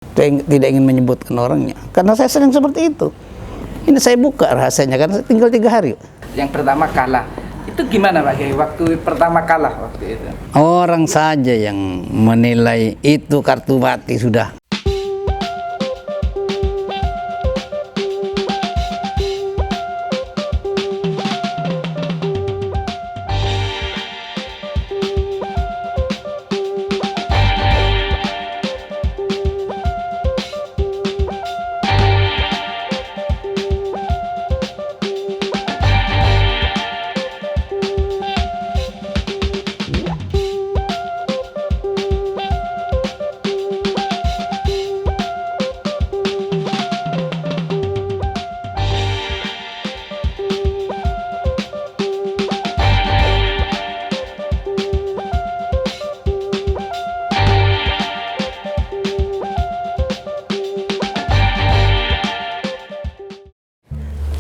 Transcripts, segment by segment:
Tidak ingin menyebutkan orangnya karena saya sering seperti itu. Ini saya buka rahasianya karena tinggal 3 hari. Yang pertama kalah itu gimana Pak Kiai waktu pertama kalah waktu itu? Orang saja yang menilai itu kartu mati sudah.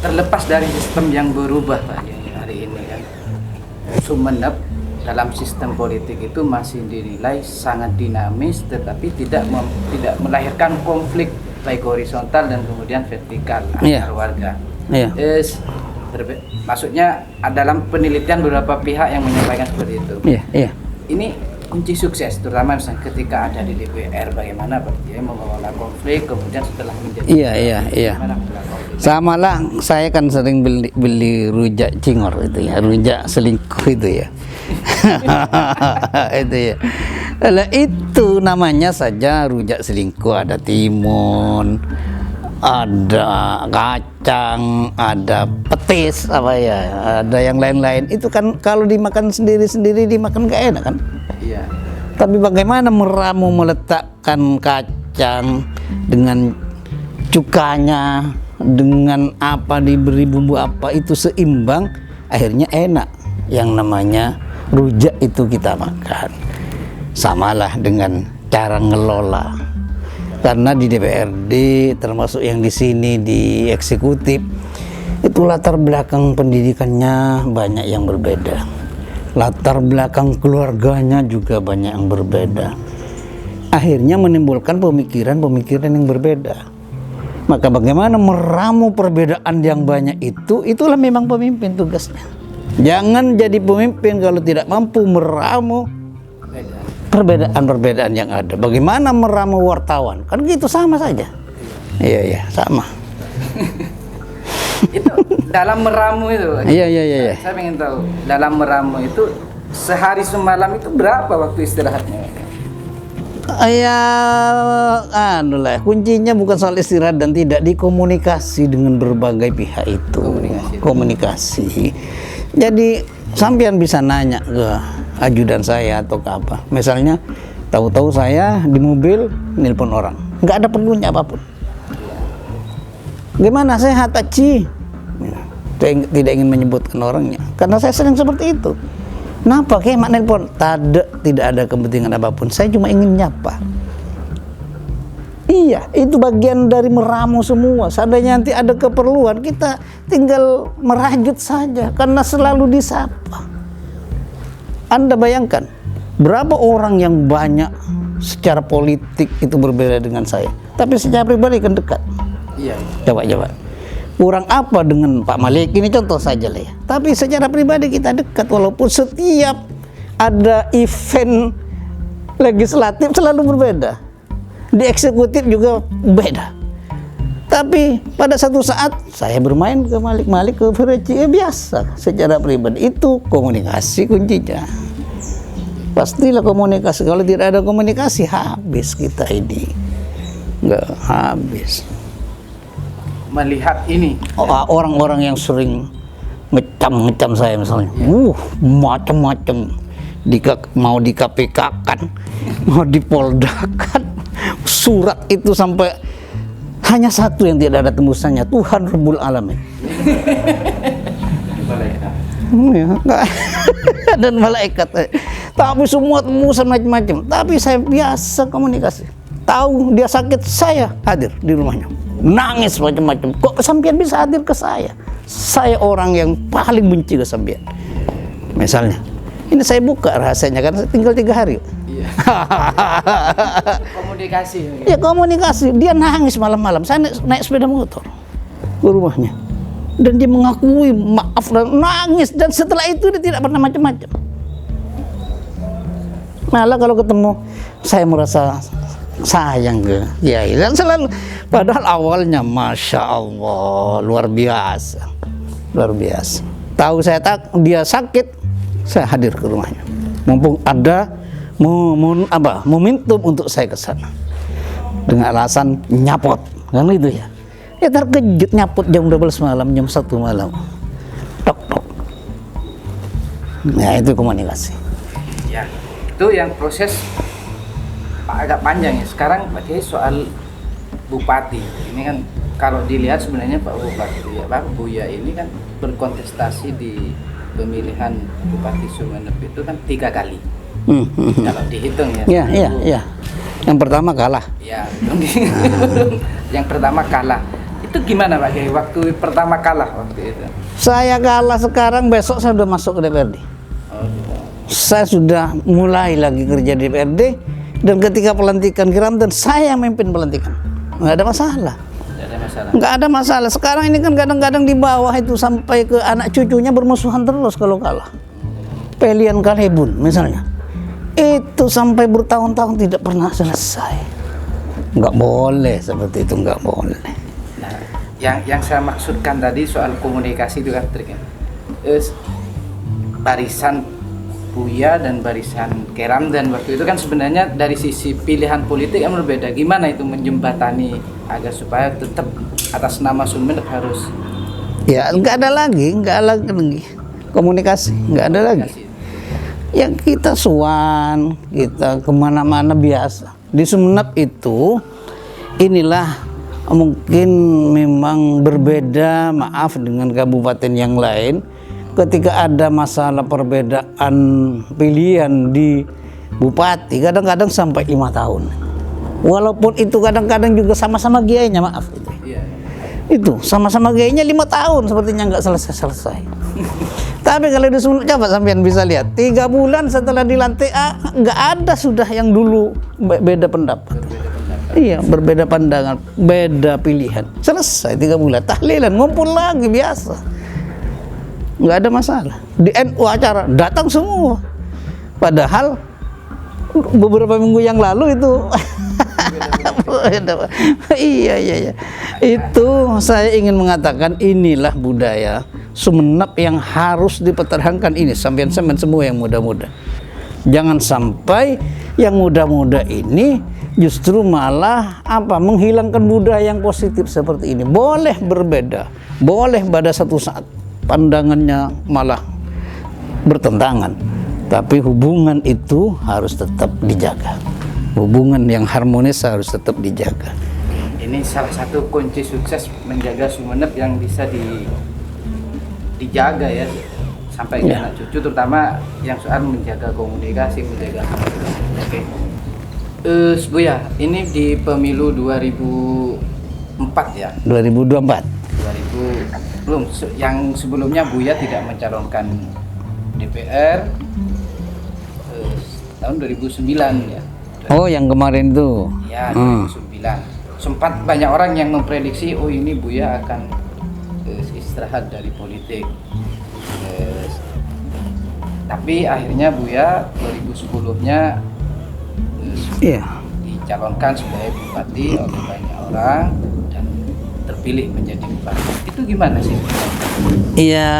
Terlepas dari sistem yang berubah Pak Kiai hari ini kan, Sumeneb dalam sistem politik itu masih dinilai sangat dinamis, tetapi tidak melahirkan konflik baik horizontal dan kemudian vertikal antar warga. Maksudnya dalam penelitian beberapa pihak yang menyampaikan seperti itu. Ini kunci sukses, terutama misalnya ketika ada di DPR, bagaimana Pak Kiai mengelola konflik, kemudian setelah menjadi sama lah, saya kan sering beli rujak cingor itu ya, rujak selingkuh itu ya. Itu ya. Lalu itu namanya saja rujak selingkuh, ada timun, ada kacang, ada petis, apa ya, ada yang lain-lain. Itu kan kalau dimakan sendiri-sendiri dimakan gak enak kan? Iya. Tapi bagaimana meramu meletakkan kacang dengan cukanya, dengan apa diberi bumbu apa itu seimbang, akhirnya enak. Yang namanya rujak itu kita makan. Samalah dengan cara ngelola. Karena di DPRD termasuk yang di sini di eksekutif itu latar belakang pendidikannya banyak yang berbeda. Latar belakang keluarganya juga banyak yang berbeda. Akhirnya menimbulkan pemikiran-pemikiran yang berbeda. Maka bagaimana meramu perbedaan yang banyak itu, itulah memang pemimpin tugasnya. Jangan jadi pemimpin kalau tidak mampu meramu perbedaan-perbedaan yang ada. Bagaimana meramu wartawan? Kan gitu sama saja. Iya, sama. Itu dalam meramu itu. Iya. Saya ingin tahu, dalam meramu itu sehari semalam itu berapa waktu istirahatnya? Kuncinya bukan soal istirahat dan tidak dikomunikasi dengan berbagai pihak itu. Komunikasi. Jadi sampean bisa nanya ke ajudan saya atau ke apa. Misalnya, tahu-tahu saya di mobil nelpon orang, nggak ada perlunya apapun. Gimana sehat Aci? Tidak ingin menyebutkan orangnya karena saya sering seperti itu. Kenapa kayak mak nelpon? Tidak ada kepentingan apapun. Saya cuma ingin nyapa. Iya, itu bagian dari meramu semua. Seandainya nanti ada keperluan, kita tinggal merajut saja karena selalu disapa. Anda bayangkan berapa orang yang banyak secara politik itu berbeda dengan saya, tapi secara pribadi kan dekat. Iya. Coba. Kurang apa dengan Pak Malik ini contoh saja lah ya. Tapi secara pribadi kita dekat walaupun setiap ada event legislatif selalu berbeda. Di eksekutif juga beda. Tapi pada satu saat saya bermain ke Malik ke Fereci, biasa secara pribadi. Itu komunikasi kuncinya. Pastilah komunikasi. Kalau tidak ada komunikasi habis kita ini. Nggak habis. Melihat ini orang-orang yang sering ngecam saya misalnya, macam-macam, mau di KPK kan, mau dipoldakan, surat itu sampai hanya satu yang tidak ada tembusannya, Tuhan Rabbul Alamin. Dan malaikat. Tapi semua tembusan macam-macam. Tapi saya biasa komunikasi. Tahu dia sakit, saya hadir di rumahnya. Nangis macam-macam. Kok kesampian bisa hadir ke saya? Saya orang yang paling benci kesampian. Misalnya, ini saya buka rahasianya karena tinggal 3 hari. ya. Komunikasi. Ya komunikasi, dia nangis malam-malam. Saya naik sepeda motor ke rumahnya, dan dia mengakui maaf dan nangis, dan setelah itu dia tidak pernah macam-macam. Malah kalau ketemu saya merasa sayang ke Kiai, dan selalu, padahal awalnya Masya Allah luar biasa, luar biasa. Tahu saya dia sakit, saya hadir ke rumahnya, mumpung ada momentum untuk saya ke sana, dengan alasan nyapot, kan itu ya. Ya terkejut nyapot jam 12 malam, jam 1 malam, tok tok. Nah itu komunikasi. Ya, itu yang proses agak panjang ya. Sekarang pakai soal bupati. Ini kan kalau dilihat sebenarnya Pak Bupati ya, Pak Buya ini kan berkontestasi di pemilihan Bupati Sumeneb itu kan 3 kali. Kalau dihitung ya. Iya. Yang pertama kalah. Ya, yang pertama kalah. Itu gimana Pak Kiai waktu pertama kalah waktu itu? Saya kalah sekarang, besok saya sudah masuk ke DPRD. Oh, gitu. Saya sudah mulai lagi kerja di DPRD, dan ketika pelantikan Kiramdan saya yang memimpin pelantikan. Nggak ada masalah. Nggak ada masalah. Sekarang ini kan kadang-kadang di bawah itu sampai ke anak cucunya bermusuhan terus kalau kalah. Pelian Kalebun misalnya, itu sampai bertahun-tahun tidak pernah selesai. Nggak boleh seperti itu, nggak boleh. Nah, yang saya maksudkan tadi soal komunikasi itu kan triknya. Barisan Buya dan barisan Kiramdan waktu itu kan sebenarnya dari sisi pilihan politik yang berbeda. Gimana itu menjembatani agar supaya tetap atas nama Sumeneb harus? Ya nggak ada lagi komunikasi, nggak ada lagi. Ya kita suan, kita kemana-mana biasa. Di Sumeneb itu inilah mungkin memang berbeda, maaf, dengan kabupaten yang lain. Ketika ada masalah perbedaan pilihan di bupati, kadang-kadang sampai 5 tahun. Walaupun itu kadang-kadang juga sama-sama kiainya, maaf itu. Iya. Itu sama-sama kiainya 5 tahun sepertinya nggak selesai-selesai. Tapi kalau di Sumeneb, coba sampean bisa lihat, 3 bulan setelah dilantik nggak ada sudah yang dulu beda pendapat. Iya, berbeda pandangan, beda pilihan. Selesai 3 bulan, tahlilan, ngumpul lagi biasa. Nggak ada masalah. Di NU acara datang semua. Padahal beberapa minggu yang lalu itu iya. Itu saya ingin mengatakan inilah budaya Sumeneb yang harus dipertahankan ini. Sampean semua yang muda-muda. Jangan sampai yang muda-muda ini justru malah menghilangkan budaya yang positif seperti ini. Boleh berbeda, boleh pada satu saat pandangannya malah bertentangan, tapi hubungan itu harus tetap dijaga. Hubungan yang harmonis harus tetap dijaga. Ini salah satu kunci sukses menjaga Sumeneb yang bisa dijaga ya sampai ke anak cucu, terutama yang soal menjaga komunikasi, menjaga. Oke. Buya, ini di pemilu 2004 ya? 2024. Belum, yang sebelumnya Buya tidak mencalonkan DPR tahun 2009 ya. Oh, yang kemarin itu. Ya, 2009. Sempat banyak orang yang memprediksi, oh ini Buya akan istirahat dari politik. Tapi akhirnya Buya 2010-nya dicalonkan sebagai bupati oleh banyak orang dan terpilih menjadi bupati. Itu gimana sih? Iya,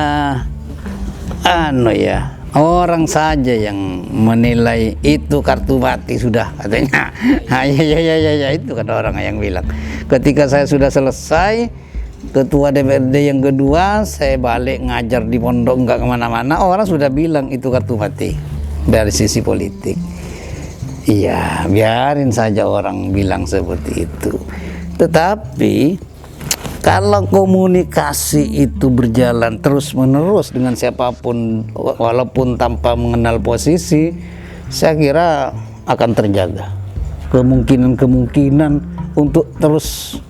orang saja yang menilai itu kartu mati sudah katanya. Ya itu kata orang yang bilang. Ketika saya sudah selesai ketua DPRD yang kedua, saya balik ngajar di pondok, nggak kemana-mana, orang sudah bilang itu kartu mati dari sisi politik. Iya, biarin saja orang bilang seperti itu. Tetapi kalau komunikasi itu berjalan terus-menerus dengan siapapun, walaupun tanpa mengenal posisi, saya kira akan terjaga kemungkinan untuk terus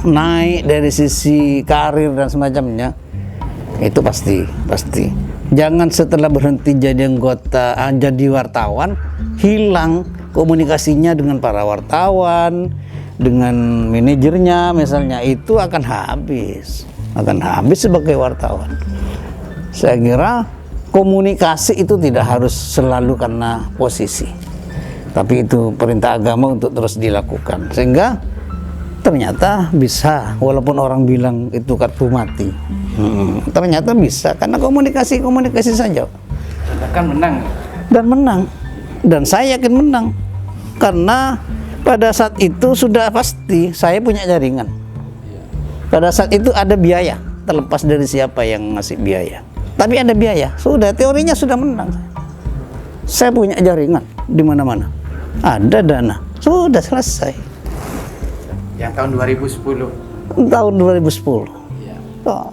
naik dari sisi karir dan semacamnya. Itu pasti. Jangan setelah berhenti jadi anggota, jadi wartawan, hilang komunikasinya dengan para wartawan, dengan manajernya misalnya, itu akan habis sebagai wartawan. Saya kira komunikasi itu tidak harus selalu karena posisi, tapi itu perintah agama untuk terus dilakukan, sehingga ternyata bisa, walaupun orang bilang itu kartu mati, ternyata bisa karena komunikasi saja. Bahkan menang. Dan saya yakin menang, karena pada saat itu sudah pasti saya punya jaringan. Pada saat itu ada biaya, terlepas dari siapa yang ngasih biaya, tapi ada biaya. Sudah, teorinya sudah menang. Saya punya jaringan di mana-mana, ada dana, sudah selesai. Yang tahun 2010. Tahun 2010. Iya. Oh,